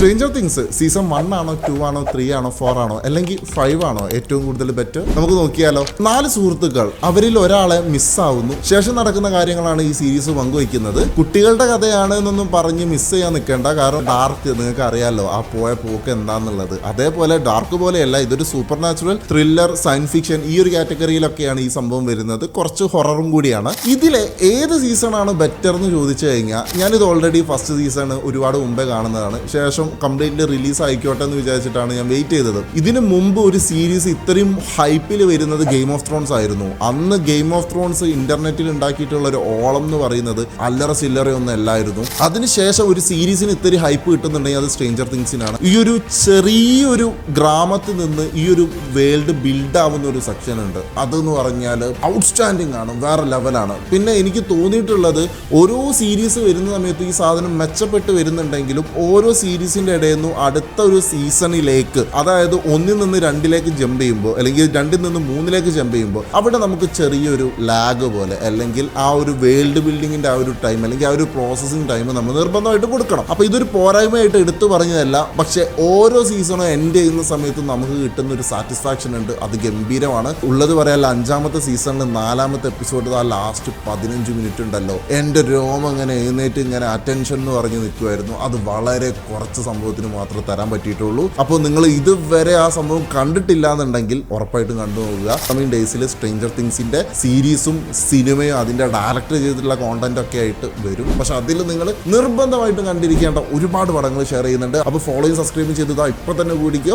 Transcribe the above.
Stranger things season 1 ആണോ 2 ആണോ 3 ആണോ 4 ആണോ അല്ലെങ്കിൽ 5 ആണോ ഏറ്റവും കൂടുതൽ ബെറ്റർ? നമുക്ക് നോക്കിയാലോ. 4 സുഹൃത്തുക്കൾ, അവരിൽ ഒരാളെ മിസ്സാവുന്നു. ശേഷം നടക്കുന്ന കാര്യങ്ങളാണ് ഈ സീരീസ് പങ്കുവയ്ക്കുന്നത്. കുട്ടികളുടെ കഥയാണ് എന്നൊന്നും പറഞ്ഞ് മിസ് ചെയ്യാൻ നിൽക്കേണ്ട. കാരണം ഡാർക്ക് നിങ്ങൾക്ക് അറിയാലോ ആ പോയ പോക്ക് എന്താന്നുള്ളത്. അതേപോലെ ഡാർക്ക് പോലെയല്ല, ഇതൊരു super natural thriller science fiction ഈ ഒരു കാറ്റഗറിയിലൊക്കെയാണ് ഈ സംഭവം വരുന്നത്. കുറച്ച് ഹൊററും കൂടിയാണ്. ഇതിലെ ഏത് സീസണാണ് ബെറ്റർ എന്ന് ചോദിച്ചു കഴിഞ്ഞാൽ ഞാനിത് ഓൾറെഡി ഫസ്റ്റ് സീസൺ ഒരുപാട് മുമ്പേ കാണുന്നതാണ്. ശേഷം കംപ്ലീറ്റ്ലി റിലീസ് ആയിക്കോട്ടെ എന്ന് വിചാരിച്ചിട്ടാണ് ഞാൻ വെയിറ്റ് ചെയ്തത്. ഇതിനു മുമ്പ് ഒരു സീരീസ് ഇത്രയും ഹൈപ്പിൽ വരുന്നത് ഗെയിം ഓഫ് ത്രോൺസ് ആയിരുന്നു. അന്ന് ഗെയിം ഓഫ് ത്രോൺസ് ഇന്റർനെറ്റിൽ ഉണ്ടാക്കിയിട്ടുള്ള ഒരു ഓളം എന്ന് പറയുന്നത് അല്ലറ ചില്ലറയൊന്നും അല്ലായിരുന്നു. അതിനുശേഷം ഒരു സീരീസിന് ഇത്തിരി ഹൈപ്പ് കിട്ടുന്നുണ്ടെങ്കിൽ അത് സ്ട്രേഞ്ചർ തിങ്സിനാണ്. ഈ ഒരു ചെറിയൊരു ഗ്രാമത്തിൽ നിന്ന് ഈ ഒരു വേൾഡ് ബിൽഡ് ആവുന്ന ഒരു സെക്ഷൻ ഉണ്ട്. അതെന്ന് പറഞ്ഞാൽ ഔട്ട്സ്റ്റാൻഡിങ് ആണ്, വേറെ ലെവലാണ്. പിന്നെ എനിക്ക് തോന്നിയിട്ടുള്ളത് ഓരോ സീരീസ് വരുന്ന സമയത്ത് ഈ സാധനം മെച്ചപ്പെട്ട് വരുന്നുണ്ടെങ്കിലും ഓരോ സീരീസിന്റെ ഇടയിൽ നിന്നും അടുത്ത ഒരു സീസണിലേക്ക്, അതായത് 1 നിന്ന് 2 ജമ്പ് ചെയ്യുമ്പോൾ അല്ലെങ്കിൽ 2 നിന്ന് 3 ജമ്പ് ചെയ്യുമ്പോൾ അവിടെ നമുക്ക് ചെറിയൊരു ലാഗ് പോലെ അല്ലെങ്കിൽ ആ ഒരു വേൾഡ് ബിൽഡിങ്ങിന്റെ ആ ഒരു ടൈം അല്ലെങ്കിൽ ആ ഒരു പ്രോസസ്സിംഗ് ടൈം നമ്മൾ നിർബന്ധമായിട്ട് കൊടുക്കണം. അപ്പൊ ഇതൊരു പോരായ്മയായിട്ട് എടുത്തു പറഞ്ഞതല്ല, പക്ഷെ ഓരോ സീസണും എൻഡ് ചെയ്യുന്ന സമയത്ത് നമുക്ക് കിട്ടുന്ന ഒരു സാറ്റിസ്ഫാക്ഷൻ ഉണ്ട്. അത് ഗംഭീരമാണ്. ഉള്ളത് പറയാല്ല, 5ാമത്തെ സീസണിൽ 4ാമത്തെ എപ്പിസോഡ് ആ ലാസ്റ്റ് 15 മിനിറ്റ് ഉണ്ടല്ലോ, എൻ്റെ രോമം ഇങ്ങനെ എഴുന്നേറ്റ് ഇങ്ങനെ അറ്റൻഷൻ എന്ന് പറഞ്ഞ് നിൽക്കുമായിരുന്നു. അത് വളരെ കുറച്ച് സംഭവത്തിന് മാത്രമേ തരാൻ പറ്റിയിട്ടുള്ളൂ. അപ്പോൾ നിങ്ങൾ ഇതുവരെ ആ സംഭവം കണ്ടിട്ടില്ല എന്നുണ്ടെങ്കിൽ ഉറപ്പായിട്ടും കണ്ടു നോക്കുക. കമ്മിങ് ഡേയ്സിൽ സ്ട്രേഞ്ചർ തിങ്സിന്റെ സീരീസും സിനിമയും അതിന്റെ ഡയറക്റ്റ് ചെയ്തിട്ടുള്ള കോണ്ടന്റ് ഒക്കെ ആയിട്ട് വരും. പക്ഷെ അതിൽ നിങ്ങൾ നിർബന്ധമായിട്ടും കണ്ടിരിക്കേണ്ട ഒരുപാട് പടങ്ങൾ ഷെയർ ചെയ്യുന്നുണ്ട്. അപ്പോൾ ഫോളോയും സബ്സ്ക്രൈബും ചെയ്തതാ ഇപ്പൊ തന്നെ കൂടിക്കോ.